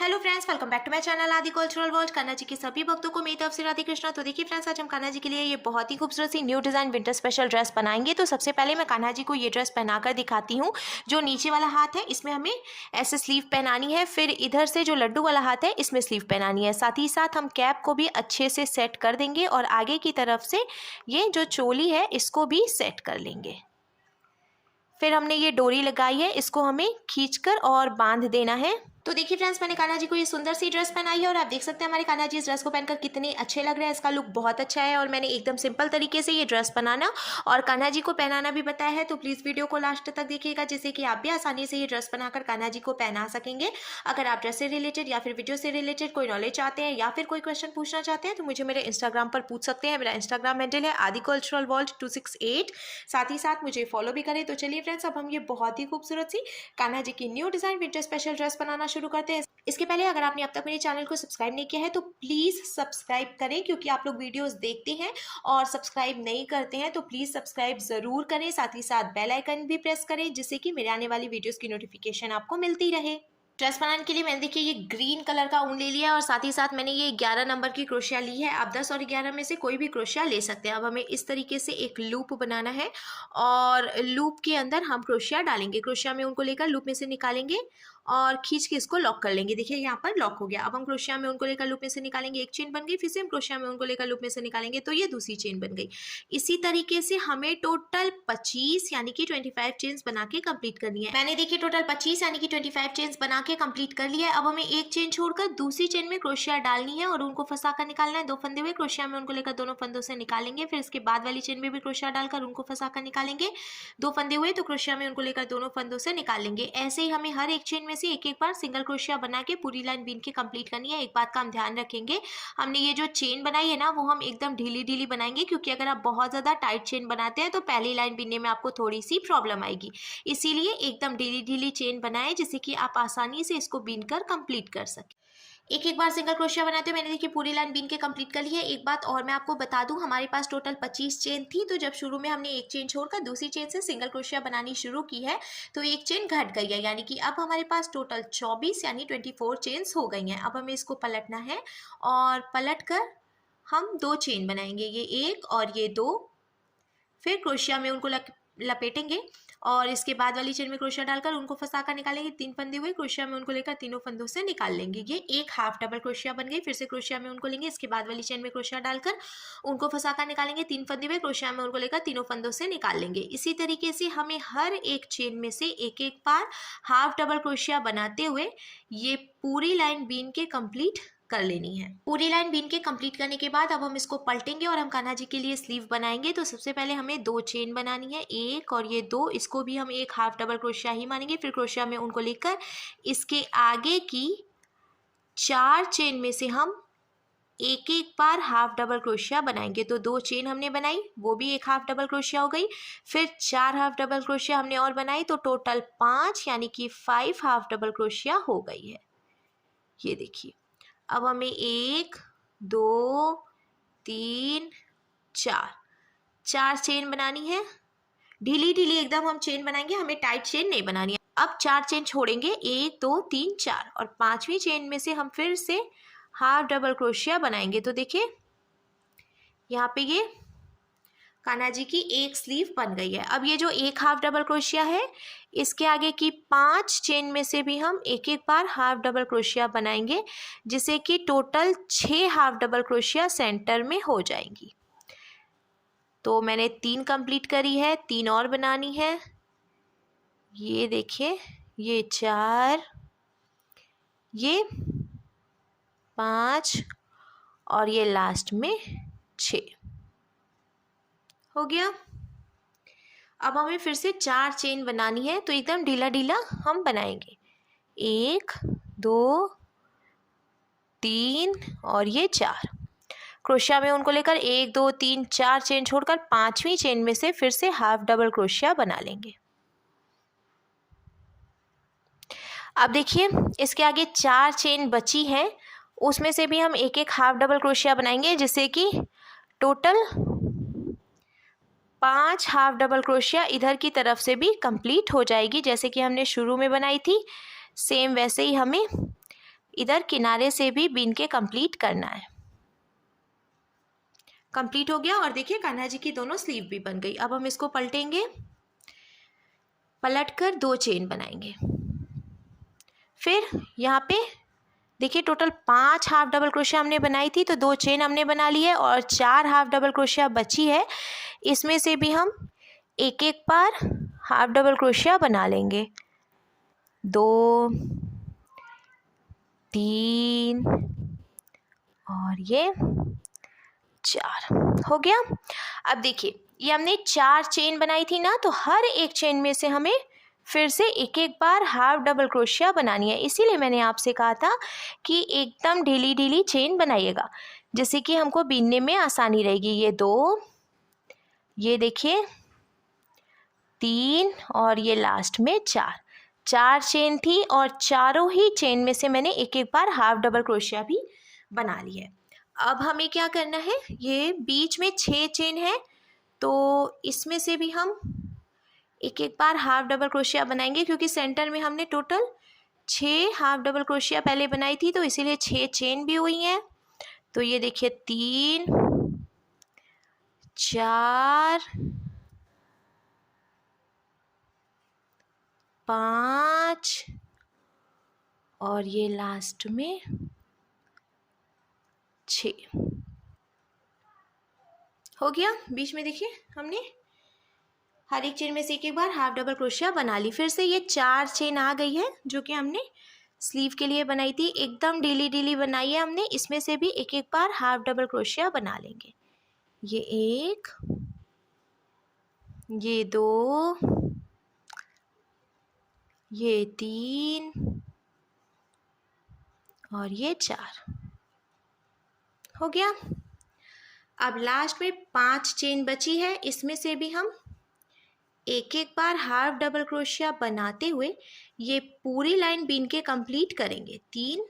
Hello friends, welcome back to my channel Aadi cultural world. Kanha ji के सभी भक्तों को मेरी तरफ से राधे कृष्णा। तो देखिए फ्रेंड्स, आज हम कान्हा जी के लिए ये बहुत ही खूबसूरत सी new design winter special dress बनाएंगे। तो सबसे पहले मैं कान्हा जी को ये ड्रेस पहनाकर दिखाती हूँ। जो नीचे वाला हाथ है इसमें हमें ऐसे स्लीव पहनानी है, फिर इधर से जो लड्डू वाला हाथ है इसमें स्लीव पहनानी है। साथ ही साथ हम कैप को भी अच्छे से सेट कर देंगे और आगे की तरफ से ये जो चोली है इसको भी सेट कर लेंगे। फिर हमने ये डोरी लगाई है, इसको हमें खींचकर और बांध देना है। तो देखिए फ्रेंड्स, मैंने कान्हा जी को ये सुंदर सी ड्रेस पहनाई है और आप देख सकते हैं हमारे कान्हा जी इस ड्रेस को पहनकर कितने अच्छे लग रहे हैं। इसका लुक बहुत अच्छा है और मैंने एकदम सिंपल तरीके से ये ड्रेस बनाना और कान्हा जी को पहनाना भी बताया है। तो प्लीज़ वीडियो को लास्ट तक देखिएगा, जिससे कि आप भी आसानी से ये ड्रेस बनाकर कान्हा जी को पहना सकेंगे। अगर आप ड्रेस से रिलेटेड या फिर वीडियो से रिलेटेड कोई नॉलेज चाहते हैं या फिर कोई क्वेश्चन पूछना चाहते हैं तो मुझे मेरे इंस्टाग्राम पर पूछ सकते हैं। मेरा इंस्टाग्राम हैंडल है आदि कल्चरल वर्ल्ड 268। साथ ही साथ मुझे फॉलो भी करें। तो चलिए फ्रेंड्स, अब हम ये बहुत ही खूबसूरत सी कान्हा जी की new design winter special dress बनाना शुरू करते हैं। इसके पहले अगर आपने अब तक मेरे चैनल को सब्सक्राइब नहीं किया है तो प्लीज़ सब्सक्राइब करें, क्योंकि आप लोग वीडियोस देखते हैं और सब्सक्राइब नहीं करते हैं। तो प्लीज़ सब्सक्राइब ज़रूर करें, साथ ही साथ बेल आइकन भी प्रेस करें, जिससे कि मेरे आने वाली वीडियोस की नोटिफिकेशन आपको मिलती रहे। ड्रेस बनाने के लिए मैंने देखिए ये ग्रीन कलर का ऊन ले लिया है और साथ ही साथ मैंने ये 11 नंबर की क्रोशिया ली है। आप 10 और 11 में से कोई भी क्रोशिया ले सकते हैं। अब हमें इस तरीके से एक लूप बनाना है और लूप के अंदर हम क्रोशिया डालेंगे। क्रोशिया में उनको लेकर लूप में से निकालेंगे और खींच के इसको लॉक कर लेंगे। देखिए यहाँ पर लॉक हो गया। अब हम क्रोशिया में उनको लेकर लूप में से निकालेंगे, एक चेन बन गई। फिर से हम क्रोशिया में उनको लेकर लूप में से निकालेंगे तो ये दूसरी चेन बन गई। इसी तरीके से हमें टोटल 25 यानी कि 25 चेन्स बना के कंप्लीट करनी है। मैंने देखिए टोटल 25 यानी कि 25 चेन्स बना के कंप्लीट कर लिया है। अब हमें एक चेन छोड़कर दूसरी चेन में क्रोशिया डालनी है और उनको फंसा कर निकालना है। 2 फंदे हुए क्रोशिया में उनको लेकर दोनों फंदों से निकालेंगे। फिर इसके बाद वाली चेन में भी क्रोशिया डालकर उनको फंसा कर निकालेंगे। 2 फंदे हुए तो क्रोशिया में उनको लेकर दोनों फंदों से निकालेंगे। ऐसे ही हमें हर एक चेन में से एक एक बार सिंगल क्रोशिया बना के पूरी लाइन बीन के कंप्लीट करनी है। एक बात का हम ध्यान रखेंगे, हमने ये जो चेन बनाई है ना वो हम एकदम ढीली ढीली बनाएंगे, क्योंकि अगर आप बहुत ज़्यादा टाइट चेन बनाते हैं तो पहली लाइन बीनने में आपको थोड़ी सी प्रॉब्लम आएगी। इसीलिए एकदम ढीली ढीली चेन बनाएं, जिससे कि आप आसानी से इसको बीन कर कंप्लीट कर सकें। एक एक बार सिंगल क्रोशिया बनाते हुए मैंने देखिए पूरी लाइन बीन के कंप्लीट कर ली है। एक बात और मैं आपको बता दूं, हमारे पास टोटल 25 चेन थी, तो जब शुरू में हमने एक चेन छोड़कर दूसरी चेन से सिंगल क्रोशिया बनानी शुरू की है तो एक चेन घट गई है, यानी कि अब हमारे पास टोटल 24 यानी 24 चेन्स हो गई हैं। अब हमें इसको पलटना है और पलट कर हम 2 चेन बनाएंगे, ये 1 और ये 2। फिर क्रोशिया में उनको लपेटेंगे और इसके बाद वाली चेन में क्रोशिया डालकर उनको फंसा कर निकालेंगे। 3 फंदे हुए क्रोशिया में उनको लेकर तीनों फंदों से निकाल लेंगे। ये एक हाफ डबल क्रोशिया बन गई। फिर से क्रोशिया में उनको लेंगे, इसके बाद वाली चेन में क्रोशिया डालकर उनको फंसा कर निकालेंगे। 3 फंदे हुए क्रोशिया में उनको लेकर तीनों फंदों से निकाल लेंगे। इसी तरीके से हमें हर एक चेन में से एक एक बार हाफ डबल क्रोशिया बनाते हुए ये पूरी लाइन बीन के कंप्लीट कर लेनी है। पूरी लाइन बीन के कंप्लीट करने के बाद अब हम इसको पलटेंगे और हम कान्हा जी के लिए स्लीव बनाएंगे। तो सबसे पहले हमें 2 चेन बनानी है, 1 और ये 2। इसको भी हम एक हाफ डबल क्रोशिया ही मानेंगे। फिर क्रोशिया में उनको लेकर इसके आगे की 4 चेन में से हम एक एक बार हाफ डबल क्रोशिया बनाएंगे। तो 2 चेन हमने बनाई, वो भी एक हाफ डबल क्रोशिया हो गई। फिर 4 हाफ डबल क्रोशिया हमने और बनाई, तो टोटल 5 यानी कि 5 हाफ डबल क्रोशिया हो गई है। ये देखिए, अब हमें 1 2 3 4 चेन बनानी है। ढीली ढीली एकदम हम चेन बनाएंगे, हमें टाइट चेन नहीं बनानी है। अब 4 चेन छोड़ेंगे, 1 2 3 4, और 5वीं चेन में से हम फिर से हाफ डबल क्रोशिया बनाएंगे। तो देखिए यहाँ पे ये कान्हा जी की एक स्लीव बन गई है। अब ये जो एक हाफ डबल क्रोशिया है, इसके आगे की 5 चेन में से भी हम एक एक बार हाफ डबल क्रोशिया बनाएंगे, जिससे कि total 6 half double crochet centre में हो जाएंगी। तो मैंने 3 कंप्लीट करी है, 3 और बनानी है। ये देखिए, ये 4, ये 5 और ये लास्ट में 6 हो गया। अब हमें फिर से 4 चेन बनानी है, तो एकदम ढीला ढीला हम बनाएंगे। 1 2 3 और ये 4। क्रोशिया में उनको लेकर 1 2 3 4 चेन छोड़कर 5वीं चेन में से फिर से हाफ डबल क्रोशिया बना लेंगे। अब देखिए, इसके आगे 4 चेन बची हैं, उसमें से भी हम एक एक हाफ डबल क्रोशिया बनाएंगे, जिससे कि टोटल 5 हाफ डबल क्रोशिया इधर की तरफ से भी कंप्लीट हो जाएगी। जैसे कि हमने शुरू में बनाई थी, सेम वैसे ही हमें इधर किनारे से भी बीन के कंप्लीट करना है। कंप्लीट हो गया और देखिए कान्हा जी की दोनों स्लीव भी बन गई। अब हम इसको पलटेंगे, पलटकर 2 चेन बनाएंगे। फिर यहाँ पे देखिए टोटल 5 हाफ डबल क्रोशिया हमने बनाई थी, तो 2 चेन हमने बना ली है और 4 हाफ डबल क्रोशिया बची है। इसमें से भी हम एक एक बार हाफ डबल क्रोशिया बना लेंगे। 2 3 और ये 4 हो गया। अब देखिए ये हमने 4 चेन बनाई थी ना, तो हर एक चेन में से हमें फिर से एक एक बार हाफ डबल क्रोशिया बनानी है। इसीलिए मैंने आपसे कहा था कि एकदम ढीली ढीली चेन बनाइएगा, जिससे कि हमको बीनने में आसानी रहेगी। ये 2, ये देखिए 3 और ये लास्ट में 4 चेन थी और चारों ही चेन में से मैंने एक एक बार हाफ डबल क्रोशिया भी बना ली है। अब हमें क्या करना है, ये बीच में 6 चेन है, तो इसमें से भी हम एक एक बार हाफ डबल क्रोशिया बनाएंगे, क्योंकि सेंटर में हमने टोटल 6 हाफ डबल क्रोशिया पहले बनाई थी, तो इसीलिए 6 चेन भी हुई हैं। तो ये देखिए 3 4 5 और ये लास्ट में 6 हो गया। बीच में देखिए हमने हर एक चेन में से एक एक बार हाफ डबल क्रोशिया बना ली। फिर से ये 4 चेन आ गई है जो कि हमने स्लीव के लिए बनाई थी। एकदम ढीली ढीली बनाई है हमने। इसमें से भी एक एक बार हाफ डबल क्रोशिया बना लेंगे। ये 1, ये 2, ये 3 और ये 4 हो गया। अब लास्ट में 5 चेन बची है, इसमें से भी हम एक एक बार हाफ डबल क्रोशिया बनाते हुए ये पूरी लाइन बीन के कंप्लीट करेंगे। 3,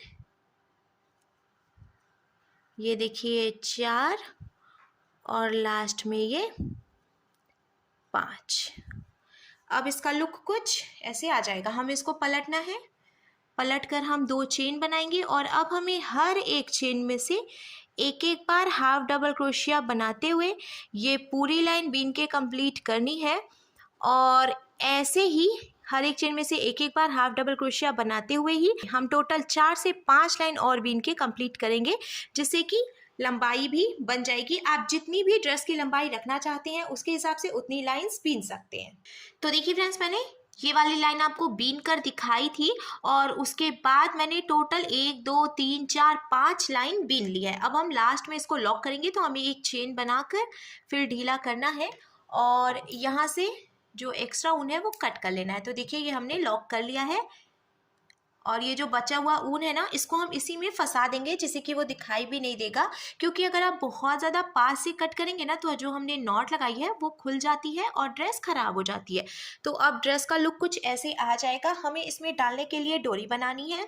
ये देखिए 4 और लास्ट में ये 5। अब इसका लुक कुछ ऐसे आ जाएगा। हम इसको पलटना है, पलट कर हम 2 चेन बनाएंगे और अब हमें हर एक चेन में से एक एक बार हाफ डबल क्रोशिया बनाते हुए ये पूरी लाइन बीन के कंप्लीट करनी है। और ऐसे ही हर एक चेन में से एक एक बार हाफ डबल क्रोशिया बनाते हुए ही हम टोटल 4 से 5 लाइन और बीन के कंप्लीट करेंगे, जिससे कि लंबाई भी बन जाएगी। आप जितनी भी ड्रेस की लंबाई रखना चाहते हैं उसके हिसाब से उतनी लाइंस बीन सकते हैं। तो देखिए फ्रेंड्स, मैंने ये वाली लाइन आपको बीन कर दिखाई थी और उसके बाद मैंने टोटल 1 2 3 4 5 लाइन बीन ली है। अब हम लास्ट में इसको लॉक करेंगे, तो हमें एक चेन बनाकर फिर ढीला करना है और यहाँ से जो एक्स्ट्रा ऊन है वो कट कर लेना है। तो देखिए ये हमने लॉक कर लिया है और ये जो बचा हुआ ऊन है ना, इसको हम इसी में फंसा देंगे, जिससे कि वो दिखाई भी नहीं देगा। क्योंकि अगर आप बहुत ज़्यादा पास से कट करेंगे ना, तो जो हमने नॉट लगाई है वो खुल जाती है और ड्रेस ख़राब हो जाती है। तो अब ड्रेस का लुक कुछ ऐसे आ जाएगा। हमें इसमें डालने के लिए डोरी बनानी है।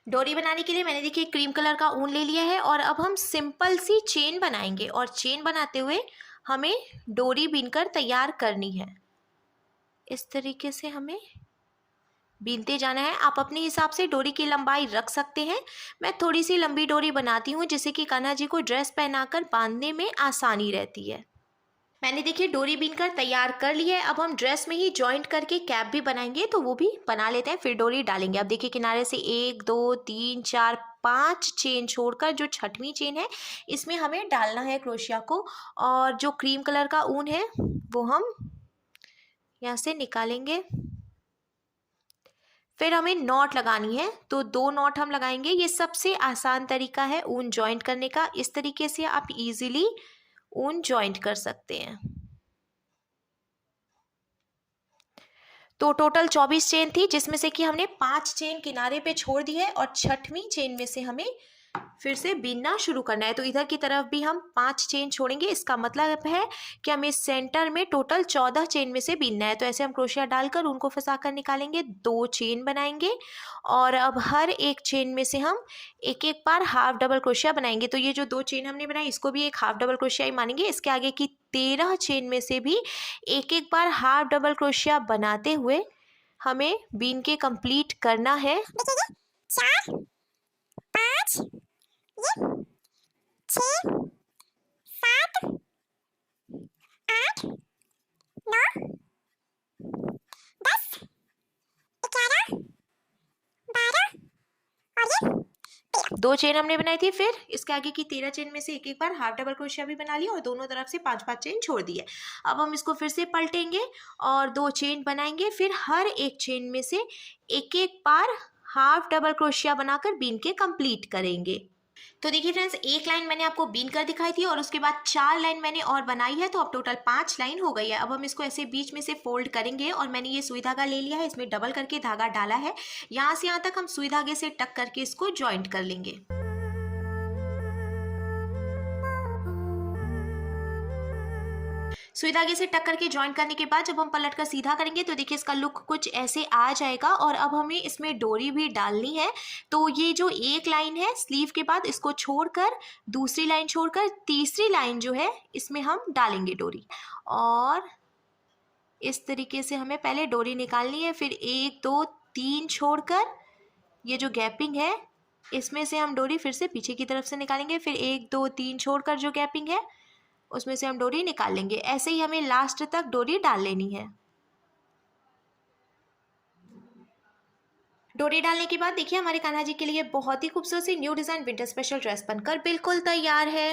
डोरी बनाने के लिए मैंने देखिए क्रीम कलर का ऊन ले लिया है और अब हम सिंपल सी चेन बनाएंगे और चेन बनाते हुए हमें डोरी बीनकर तैयार करनी है। इस तरीके से हमें बीनते जाना है। आप अपने हिसाब से डोरी की लंबाई रख सकते हैं। मैं थोड़ी सी लंबी डोरी बनाती हूँ, जिससे कि कान्हा जी को ड्रेस पहनाकर बांधने में आसानी रहती है। मैंने देखिए डोरी बीनकर तैयार कर ली है। अब हम ड्रेस में ही जॉइंट करके कैप भी बनाएंगे, तो वो भी बना लेते हैं, फिर डोरी डालेंगे। अब देखिए किनारे से 1 2 3 4 5 चेन छोड़कर जो 6वीं चेन है इसमें हमें डालना है क्रोशिया को। और जो क्रीम कलर का ऊन है वो हम यहाँ से निकालेंगे। फिर हमें नॉट लगानी है, तो 2 नॉट हम लगाएंगे। ये सबसे आसान तरीका है ऊन जॉइंट करने का। इस तरीके से आप इजीली ऊन जॉइंट कर सकते हैं। तो टोटल 24 चेन थी, जिसमें से कि हमने 5 चेन किनारे पे छोड़ दी है और 6वीं चेन में से हमें फिर से बीनना शुरू करना है। तो इधर की तरफ भी हम 5 चेन छोड़ेंगे। इसका मतलब है कि हमें सेंटर में टोटल 14 चेन में से बीनना है। तो ऐसे हम क्रोशिया डालकर उनको फंसा कर निकालेंगे, 2 चेन बनाएंगे और अब हर एक चेन में से हम एक एक बार हाफ डबल क्रोशिया बनाएंगे। तो ये जो 2 चेन हमने बनाई इसको भी एक हाफ डबल क्रोशिया ही मानेंगे। इसके आगे की 13 चेन में से भी एक एक बार हाफ डबल क्रोशिया बनाते हुए हमें बीन के कंप्लीट करना है। 4 5, ये 6, 7, 8, 9, 10, 11, 12 और ये 13। 2 चेन हमने बनाई थी, फिर इसके आगे की 13 चेन में से एक एक बार हाफ डबल क्रोशिया भी बना लिया और दोनों तरफ से 5-5 चेन छोड़ दिए। अब हम इसको फिर से पलटेंगे और 2 चेन बनाएंगे, फिर हर एक चेन में से एक एक बार हाफ डबल क्रोशिया बनाकर बीन के कंप्लीट करेंगे। तो देखिए फ्रेंड्स, एक लाइन मैंने आपको बीन कर दिखाई थी और उसके बाद 4 लाइन मैंने और बनाई है, तो अब टोटल 5 लाइन हो गई है। अब हम इसको ऐसे बीच में से फोल्ड करेंगे और मैंने ये सुई धागा ले लिया है, इसमें डबल करके धागा डाला है। यहाँ से यहाँ तक हम सुई धागे से टक करके इसको ज्वाइंट कर लेंगे। सुई धागे से टक करके ज्वाइन करने के बाद जब हम पलट कर सीधा करेंगे तो देखिए इसका लुक कुछ ऐसे आ जाएगा। और अब हमें इसमें डोरी भी डालनी है, तो ये जो एक लाइन है स्लीव के बाद, इसको छोड़कर दूसरी लाइन छोड़कर तीसरी लाइन जो है इसमें हम डालेंगे डोरी। और इस तरीके से हमें पहले डोरी निकालनी है, फिर 1 2 3 छोड़कर ये जो गैपिंग है इसमें से हम डोरी फिर से पीछे की तरफ से निकालेंगे, फिर 1 2 3 छोड़कर जो गैपिंग है उसमें से हम डोरी निकाल लेंगे। ऐसे ही हमें लास्ट तक डोरी डाल लेनी है। डोरी डालने के बाद देखिए हमारे कान्हा जी के लिए बहुत ही खूबसूरत सी new design winter special dress बनकर बिल्कुल तैयार है।